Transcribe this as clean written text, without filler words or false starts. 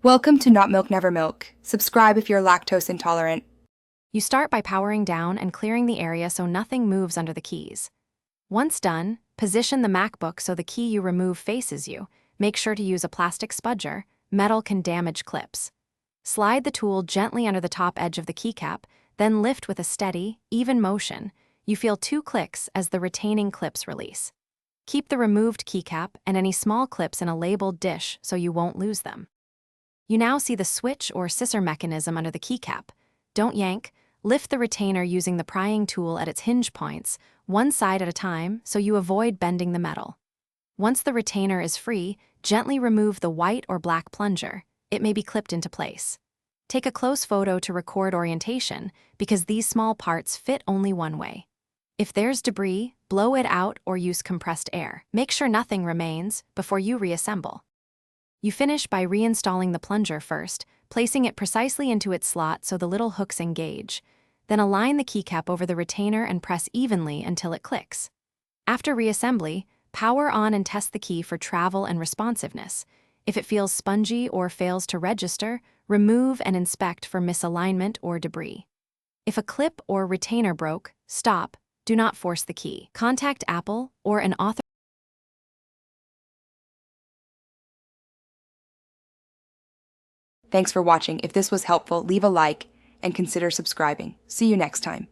Welcome to Not Milk Never Milk. Subscribe if you're lactose intolerant. You start by powering down and clearing the area so nothing moves under the keys. Once done, position the MacBook so the key you remove faces you. Make sure to use a plastic spudger. Metal can damage clips. Slide the tool gently under the top edge of the keycap, then lift with a steady, even motion. You feel 2 clicks as the retaining clips release. Keep the removed keycap and any small clips in a labeled dish so you won't lose them. You now see the switch or scissor mechanism under the keycap. Don't yank. Lift the retainer using the prying tool at its hinge points, one side at a time, so you avoid bending the metal. Once the retainer is free, gently remove the white or black plunger. It may be clipped into place. Take a close photo to record orientation, because these small parts fit only one way. If there's debris, blow it out or use compressed air. Make sure nothing remains before you reassemble. You finish by reinstalling the plunger first, placing it precisely into its slot so the little hooks engage. Then align the keycap over the retainer and press evenly until it clicks. After reassembly, power on and test the key for travel and responsiveness. If it feels spongy or fails to register, remove and inspect for misalignment or debris. If a clip or retainer broke, stop. Do not force the key. Contact Apple or an author. Thanks for watching. If this was helpful, leave a like and consider subscribing. See you next time.